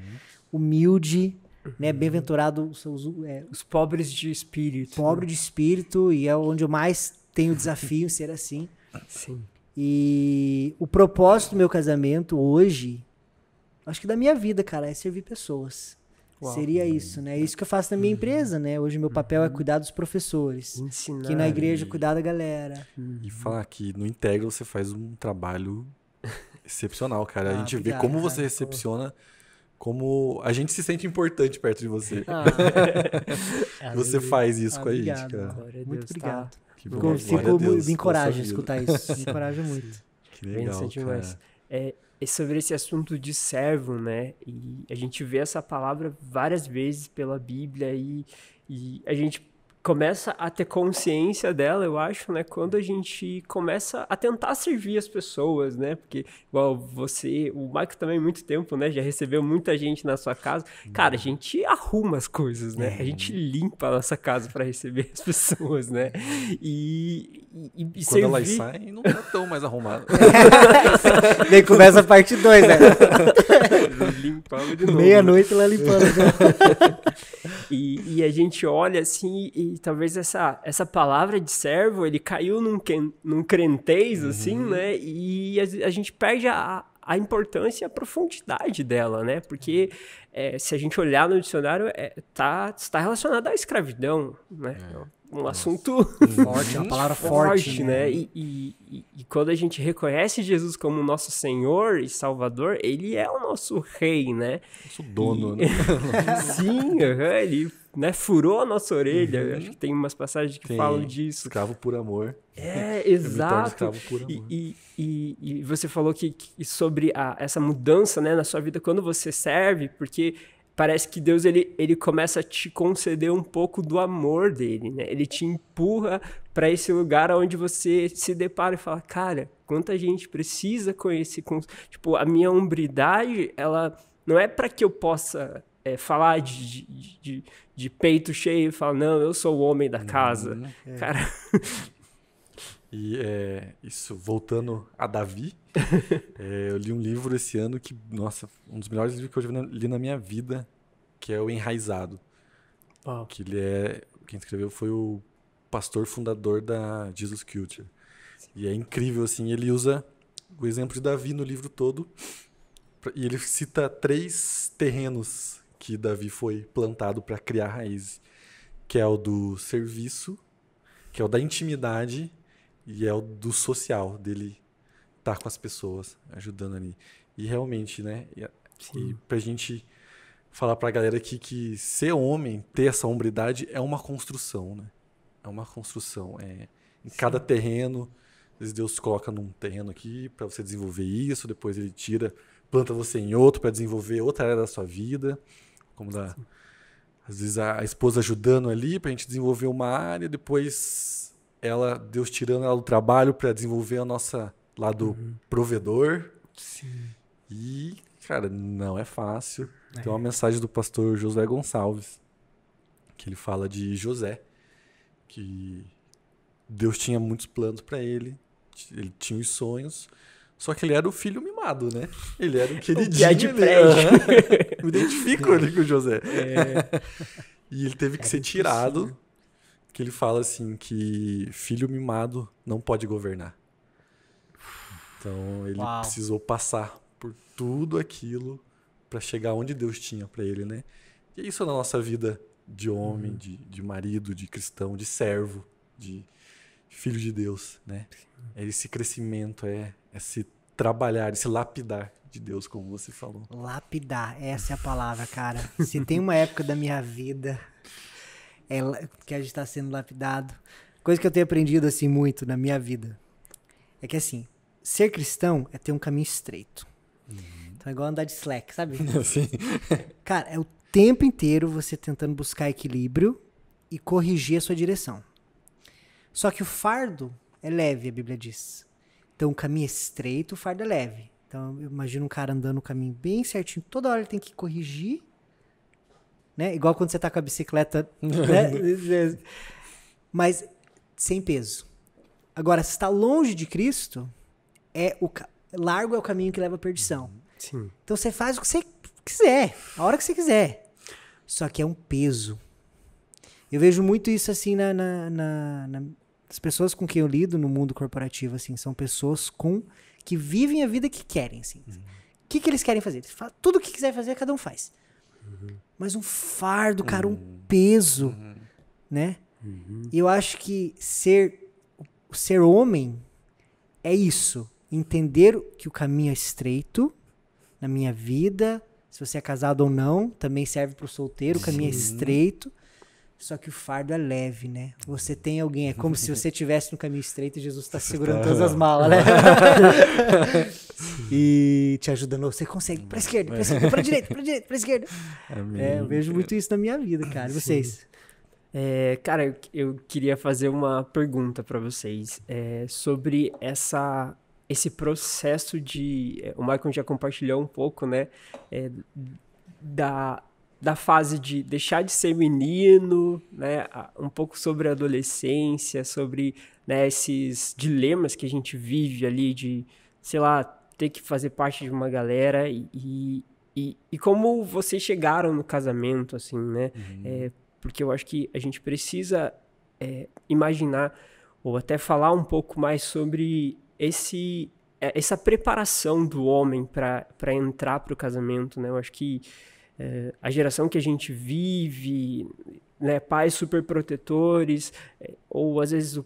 humilde, né? Bem-aventurado Os pobres de espírito. pobre de espírito, e é onde eu mais tenho desafio ser assim. Sim. E o propósito do meu casamento hoje, acho que da minha vida, cara, é servir pessoas. Uau. Seria isso, né? É isso que eu faço na minha empresa, né? Hoje meu papel é cuidar dos professores. Ensinar. Aqui na igreja, cuidar da galera. E falar que no Integra você faz um trabalho excepcional, cara. A gente obrigado, vê como cara. você recepciona, como a gente se sente importante perto de você. Você faz isso com a gente, obrigado. cara. Glória a Deus, Muito obrigado. tá? Que Fico- bom. fico- Glória a Deus Me encoraja a pela sua vida. escutar isso. Me encoraja muito. Que legal, Pensa demais. cara. E sobre esse assunto de servo, né? E a gente vê essa palavra várias vezes pela Bíblia e a gente começa a ter consciência dela, eu acho, né? Quando a gente começa a tentar servir as pessoas, né? Porque, igual você, o Michael também, muito tempo, né? Já recebeu muita gente na sua casa. Cara, a gente arruma as coisas, né? A gente limpa a nossa casa para receber as pessoas, né? E Quando elas saem, não tá tão mais arrumado. Daí começa a parte 2, né? limpamos de novo. Meia-noite lá limpando. E a gente olha assim, e talvez essa palavra de servo, ele caiu num crentez, assim, né? E a gente perde a importância e a profundidade dela, né? Porque se a gente olhar no dicionário, está relacionado à escravidão, né? Um assunto Forte, uma palavra forte, né? E quando a gente reconhece Jesus como nosso Senhor e Salvador, ele é o nosso rei, né? Nosso dono, né? Sim, ele, né, furou a nossa orelha. Acho que tem umas passagens que falam disso. Escravo por amor. Exato. Escravo por amor. E você falou que sobre essa mudança, né, na sua vida quando você serve, porque parece que Deus ele começa a te conceder um pouco do amor dele, né? Ele te empurra para esse lugar onde você se depara e fala, cara, quanta gente precisa conhecer, tipo, a minha hombridade, ela não é para que eu possa falar de peito cheio e falar, não, eu sou o homem da casa, cara. E isso, voltando a Davi, eu li um livro esse ano que, nossa, um dos melhores livros que eu já li na minha vida, que é o Enraizado. Wow. Que quem escreveu foi o pastor fundador da Jesus Culture. E é incrível, assim, ele usa o exemplo de Davi no livro todo, e ele cita 3 terrenos que Davi foi plantado para criar raízes, que é o do serviço, que é o da intimidade, e é o do social, dele estar com as pessoas, ajudando ali. E realmente, né? E pra gente falar pra galera aqui que ser homem, ter essa hombridade, é uma construção, né? É uma construção. Em cada terreno, às vezes Deus coloca num terreno aqui para você desenvolver isso, depois ele planta você em outro para desenvolver outra área da sua vida. Como às vezes a esposa ajudando ali pra gente desenvolver uma área, depois Deus tirando ela do trabalho para desenvolver a nossa lado provedor. Sim. E, cara, não é fácil. Tem uma mensagem do pastor Josué Gonçalves, que ele fala de José, que Deus tinha muitos planos para ele tinha os sonhos, só que ele era o filho mimado, né? Ele era o queridinho. de prédio. Me identifico ali com o José. E ele teve que ser tirado, que ele fala assim, que filho mimado não pode governar. Então ele precisou passar por tudo aquilo para chegar onde Deus tinha para ele, né? E é isso na nossa vida de homem, de marido, de cristão, de servo, de filho de Deus, né? É esse crescimento, é esse trabalhar, esse lapidar de Deus, como você falou. Lapidar, essa é a palavra, cara. Se tem uma época da minha vida que a gente está sendo lapidado, coisa que eu tenho aprendido assim muito na minha vida, é que assim, ser cristão é ter um caminho estreito. Então é igual andar de slack, sabe? Sim. Cara, é o tempo inteiro você tentando buscar equilíbrio e corrigir a sua direção. Só que o fardo é leve, a Bíblia diz. Então o caminho é estreito, o fardo é leve. Então eu imagino um cara andando no caminho bem certinho, toda hora ele tem que corrigir, né? Igual quando você tá com a bicicleta, né? Mas sem peso. Agora, se está longe de Cristo, largo é o caminho que leva à perdição. Sim. Então você faz o que você quiser, a hora que você quiser. Só que é um peso. Eu vejo muito isso assim nas pessoas com quem eu lido no mundo corporativo, assim, são pessoas que vivem a vida que querem, assim. O que eles querem fazer? Eles falam, tudo o que quiser fazer, cada um faz. Mas um fardo, cara, um peso, né? E eu acho que ser homem é isso. Entender que o caminho é estreito na minha vida, se você é casado ou não, também serve para o solteiro, o caminho é estreito. Só que o fardo é leve, né? Você tem alguém, é como se você estivesse no caminho estreito e Jesus está segurando todas as malas, né? E te ajudando, você consegue, pra esquerda, pra direita, pra esquerda. Eu vejo muito isso na minha vida, cara. E vocês? Cara, eu queria fazer uma pergunta para vocês sobre esse processo o Michael já compartilhou um pouco, né? Da fase de deixar de ser menino, né, um pouco sobre a adolescência, sobre, né, esses dilemas que a gente vive ali de, sei lá, ter que fazer parte de uma galera e como vocês chegaram no casamento, assim, né, porque eu acho que a gente precisa imaginar ou até falar um pouco mais sobre essa preparação do homem para entrar para o casamento, né, eu acho que a geração que a gente vive, né, pais super protetores, ou às vezes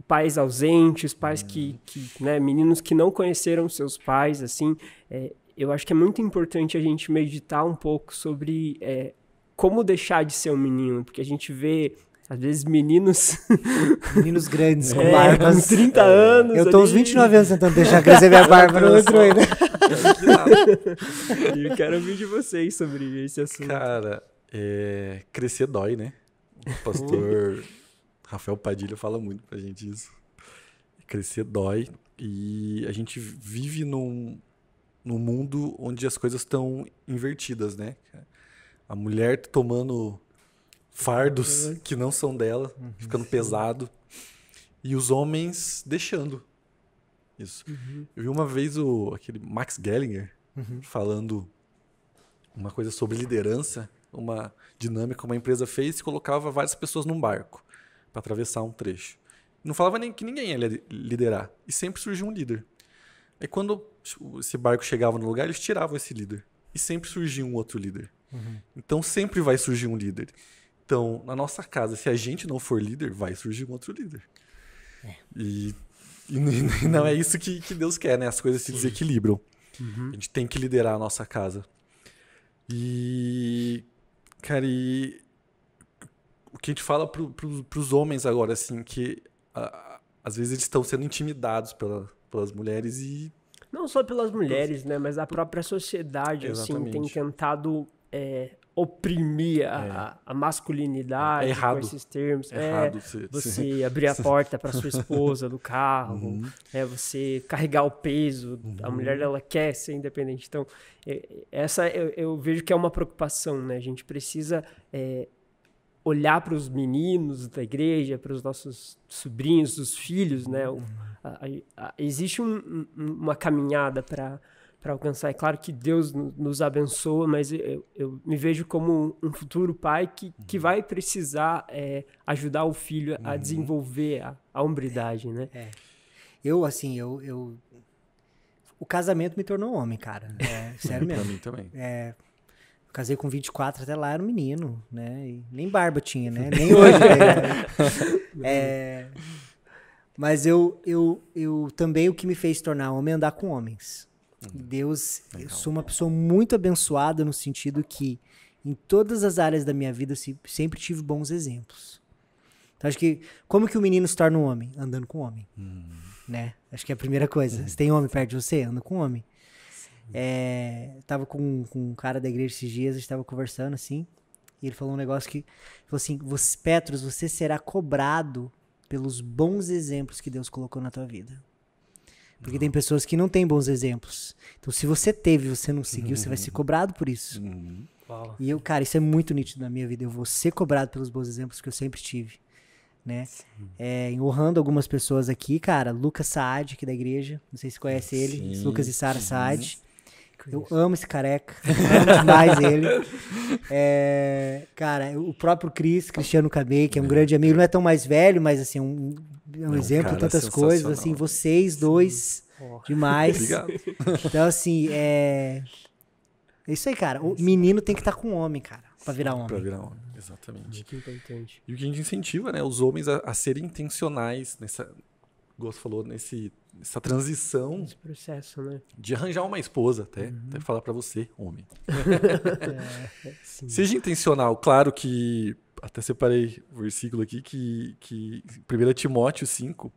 pais ausentes, pais que né, meninos que não conheceram seus pais, assim, eu acho que é muito importante a gente meditar um pouco sobre como deixar de ser um menino, porque a gente vê às vezes meninos grandes, com barbas. Com 30 anos. Eu tô uns 29 anos tentando deixar crescer minha barba, não entrou ainda. E eu quero ouvir de vocês sobre esse assunto. Cara, crescer dói, né? O pastor Rafael Padilha fala muito pra gente isso. Crescer dói e a gente vive num mundo onde as coisas estão invertidas, né? A mulher tomando fardos que não são dela, ficando pesado, e os homens deixando isso. Eu vi uma vez aquele Max Gallagher falando uma coisa sobre liderança, uma dinâmica que uma empresa fez e colocava várias pessoas num barco para atravessar um trecho. Não falava nem que ninguém ia liderar, e sempre surgia um líder. Aí quando esse barco chegava no lugar, eles tiravam esse líder, e sempre surgia um outro líder. Então sempre vai surgir um líder. Então, na nossa casa, se a gente não for líder, vai surgir um outro líder. E não é isso que Deus quer, né? As coisas se desequilibram. A gente tem que liderar a nossa casa. E, cara, o que a gente fala pros homens agora, assim, que às vezes eles estão sendo intimidados pelas mulheres e... Não só pelas mulheres, né? Mas a própria sociedade, assim, tem tentado oprimir a masculinidade errado. com esses termos. Errado você abrir a porta para sua esposa do carro, você carregar o peso. A mulher, ela quer ser independente. Então, essa eu vejo que é uma preocupação, né? A gente precisa olhar para os meninos da igreja, para os nossos sobrinhos, os filhos, né? Existe uma caminhada para alcançar. É claro que Deus nos abençoa, mas eu me vejo como um futuro pai que vai precisar ajudar o filho a desenvolver a hombridade, né? O casamento me tornou homem, cara. Sério mesmo. Pra mim também. Eu casei com 24, até lá era um menino, né? E nem barba tinha, né? Nem hoje. Mas eu também, o que me fez tornar homem é andar com homens. Deus, eu sou uma pessoa muito abençoada no sentido que em todas as áreas da minha vida eu sempre tive bons exemplos. Então acho que, como que o menino se torna um homem? Andando com homem, né? Acho que é a primeira coisa. Se tem homem perto de você, anda com homem. Tava com um cara da igreja esses dias, a gente tava conversando assim, e ele falou um negócio que, falou assim, Petros, você será cobrado pelos bons exemplos que Deus colocou na tua vida. Porque tem pessoas que não têm bons exemplos. Então, se você teve e você não seguiu, você vai ser cobrado por isso. E cara, isso é muito nítido na minha vida. Eu vou ser cobrado pelos bons exemplos que eu sempre tive, né? Honrando algumas pessoas aqui, cara. Lucas Saad, aqui da igreja. Não sei se conhece ele. Lucas e Sara Saad. Eu amo esse careca. Amo demais ele. Cara, o próprio Cristiano Cabey, que é um grande amigo. Não é tão mais velho, mas assim, é um exemplo de tantas coisas, assim, vocês dois, demais. Obrigado. Então, assim, é isso aí, cara. O menino tem que estar com o homem, cara, pra virar homem. Pra virar homem, exatamente. Muito importante. E o que a gente incentiva, né, os homens a serem intencionais nessa, como você falou, nessa transição. Esse processo, né? De arranjar uma esposa, até falar pra você, homem. Seja intencional. Claro que até separei o versículo aqui que 1 Timóteo 5,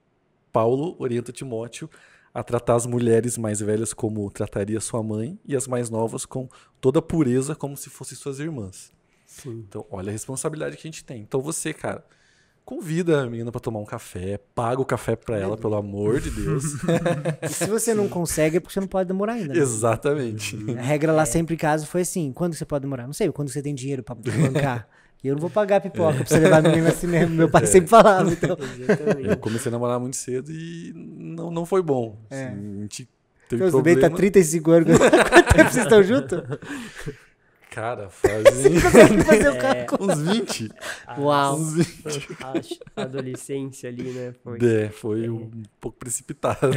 Paulo orienta Timóteo a tratar as mulheres mais velhas como trataria sua mãe e as mais novas com toda pureza como se fossem suas irmãs. Sim. Então, olha a responsabilidade que a gente tem. Então você, cara, convida a menina pra tomar um café, paga o café pra ela, pelo amor de Deus. E se você não consegue, é porque você não pode demorar ainda. Né? Exatamente. A regra lá sempre em casa foi assim, quando você pode demorar? Não sei, quando você tem dinheiro pra bancar. E eu não vou pagar pipoca pra você levar a menina no cinema. Meu pai sempre falava, então. Eu comecei a namorar muito cedo e não foi bom. Assim, a gente teve Deus, problema. bem, tá 35 anos. Quanto tempo vocês estão juntos? Cara, fazem uns 20. Uau. Uns 20. A adolescência ali, né? Foi um pouco precipitado.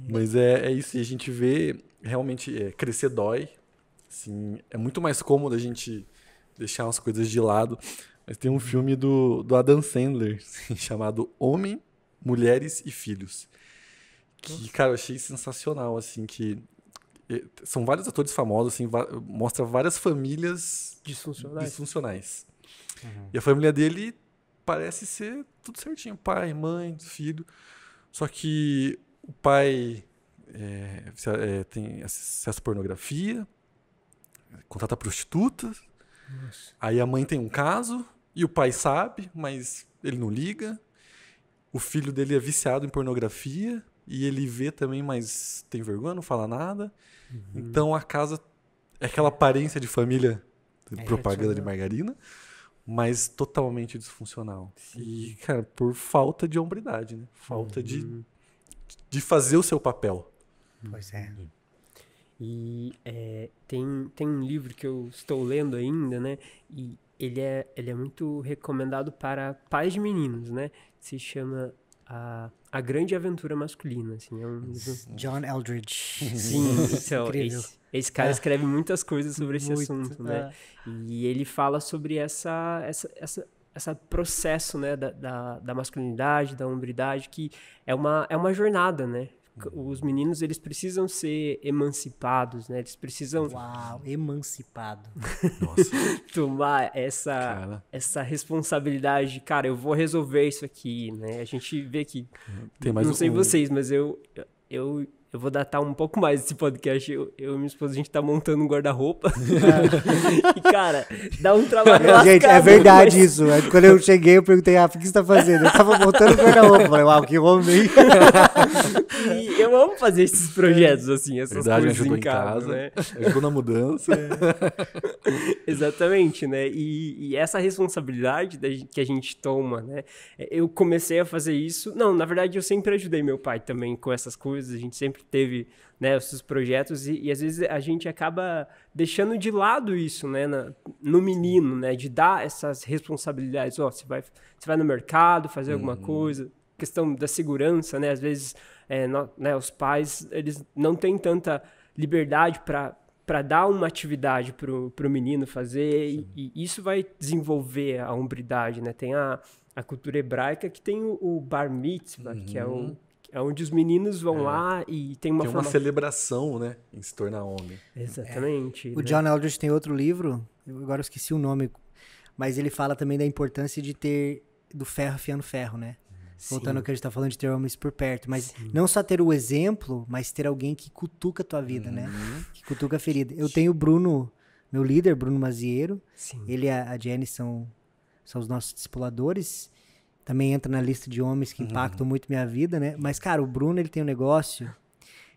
Mas é isso. E a gente vê realmente crescer dói. Assim, é muito mais cômodo a gente deixar umas coisas de lado. Mas tem um filme do Adam Sandler assim, chamado Homem, Mulheres e Filhos. Que, cara, eu achei sensacional, assim, que são vários atores famosos, assim, mostra várias famílias disfuncionais. E a família dele parece ser tudo certinho. Pai, mãe, filho. Só que o pai tem acesso à pornografia, contrata prostitutas. Nossa. Aí a mãe tem um caso e o pai sabe, mas ele não liga. O filho dele é viciado em pornografia e ele vê também, mas tem vergonha, não fala nada. Então a casa é aquela aparência de família, propaganda de margarina, mas totalmente disfuncional. Sim. E, cara, por falta de hombridade, né? Falta de fazer o seu papel. Pois é. E tem um livro que eu estou lendo ainda, né? E ele é muito recomendado para pais de meninos, né? Se chama A Grande Aventura Masculina, assim, é um livro... John Eldridge. Sim, então, esse cara escreve muitas coisas sobre esse assunto, né? E ele fala sobre esse processo, né, da masculinidade, da hombridade, que é uma jornada, né? Os meninos, eles precisam ser emancipados, né? Eles precisam... Uau, emancipado. Nossa. Tomar essa responsabilidade de, cara, eu vou resolver isso aqui, né? A gente vê que... Tem mais não sei vocês, mas eu eu vou datar um pouco mais esse podcast. Eu e minha esposa, a gente tá montando um guarda-roupa. E, cara, dá um trabalho lascado. Gente, é verdade isso. Quando eu cheguei, eu perguntei, o que você tá fazendo? Eu tava montando o guarda-roupa. Falei, uau, que homem. E eu amo fazer esses projetos, assim, essas verdade, coisas ajudou em casa, né? Ajudou na mudança. Exatamente, né? E essa responsabilidade que a gente toma, né? Eu comecei a fazer isso... Não, na verdade, eu sempre ajudei meu pai também com essas coisas. A gente sempre teve, né, esses projetos e às vezes a gente acaba deixando de lado isso, né? No menino, né? De dar essas responsabilidades. Ó, você vai no mercado fazer alguma coisa. Questão da segurança, né? Às vezes, né, os pais, eles não têm tanta liberdade para dar uma atividade pro menino fazer e isso vai desenvolver a hombridade, né? Tem a cultura hebraica que tem o bar mitzvah, que é onde os meninos vão lá e tem uma celebração, né? Em se tornar homem. Exatamente. O John Eldredge tem outro livro, agora eu esqueci o nome, mas ele fala também da importância de ter do ferro afiando ferro, né? Voltando ao que a gente tá falando de ter homens por perto. Mas não só ter o exemplo, mas ter alguém que cutuca a tua vida, né? Que cutuca a ferida. Eu tenho o Bruno, meu líder, Bruno Maziero. Ele e a Jenny são os nossos discipuladores. Também entra na lista de homens que impactam muito minha vida, né? Mas, cara, o Bruno, ele tem um negócio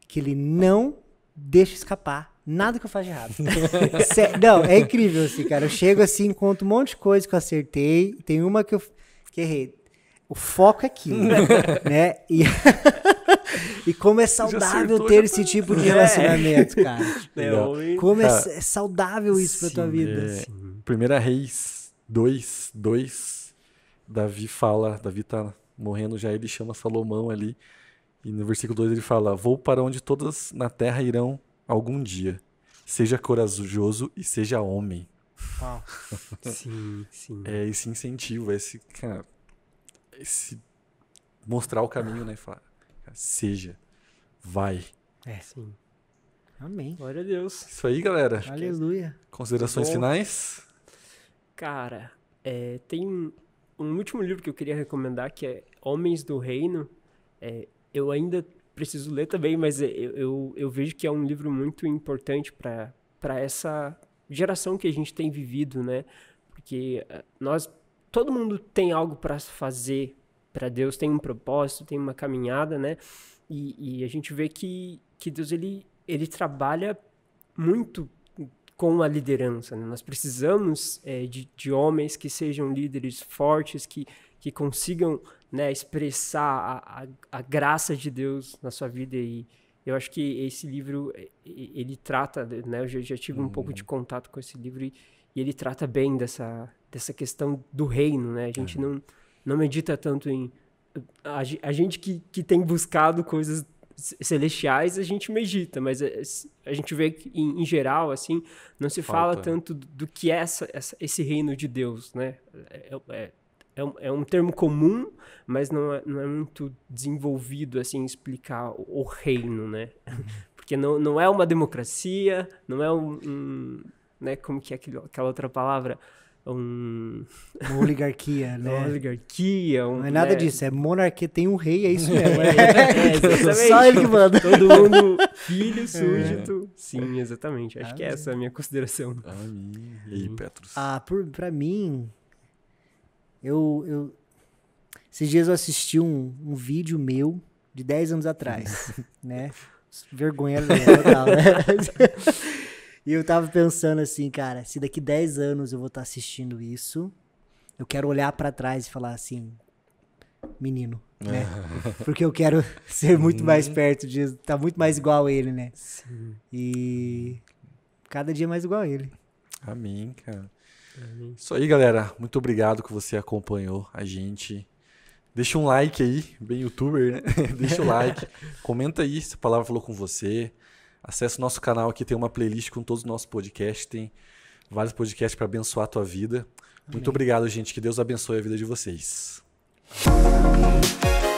que ele não deixa escapar nada que eu faço de errado. Não, é incrível, assim, cara. Eu chego assim, encontro um monte de coisa que eu acertei. Tem uma que errei. O foco é aquilo, né? E como é saudável ter esse tipo de relacionamento, cara. Como é saudável isso pra tua vida. 1 Reis 2, Davi tá morrendo já, ele chama Salomão ali. E no versículo 2 ele fala, vou para onde todas na terra irão algum dia. Seja corajoso e seja homem. Uau. Sim. É esse incentivo, cara... mostrar o caminho, né? Falar, seja, vai. Sim. Amém. Glória a Deus. Isso aí, galera. Aleluia. Considerações finais? Cara, tem um último livro que eu queria recomendar, que é Homens do Reino. Eu ainda preciso ler também, mas eu vejo que é um livro muito importante para essa geração que a gente tem vivido, né? Porque todo mundo tem algo para fazer para Deus, tem um propósito, tem uma caminhada, né? E a gente vê que Deus, ele trabalha muito com a liderança, né? Nós precisamos de homens que sejam líderes fortes, que consigam, né, expressar a graça de Deus na sua vida. E eu acho que esse livro, ele trata, né? Eu já tive um pouco de contato com esse livro e ele trata bem dessa questão do reino, né? A gente não medita tanto em... A gente que tem buscado coisas celestiais, a gente medita, mas a gente vê que, em geral, assim, não se fala tanto do que é esse reino de Deus, né? É um termo comum, mas não é muito desenvolvido, assim, explicar o reino, né? Porque não é uma democracia, não é né? Como que é aquela outra palavra? Uma oligarquia, né? Uma oligarquia. Não é nada disso, é monarquia, tem um rei, é isso mesmo. Exatamente. Só ele que manda. Todo mundo, filho, súdito. Sim, exatamente. Acho que essa é a minha consideração. Amém. E aí, Petrus? Pra mim, esses dias eu assisti um vídeo meu de 10 anos atrás, né? Vergonha total, né? E eu tava pensando assim, cara, se daqui 10 anos eu vou estar assistindo isso, eu quero olhar pra trás e falar assim, menino, né? Porque eu quero ser muito mais perto de, tá muito mais igual a ele, né? Sim. E cada dia mais igual a ele. Amém, cara. Amém. Isso aí, galera. Muito obrigado que você acompanhou a gente. Deixa um like aí, bem youtuber, né? Deixa o like. Comenta aí se a palavra falou com você. Acesse o nosso canal aqui, tem uma playlist com todos os nossos podcasts. Tem vários podcasts para abençoar a tua vida. Muito obrigado, gente. Que Deus abençoe a vida de vocês. Amém.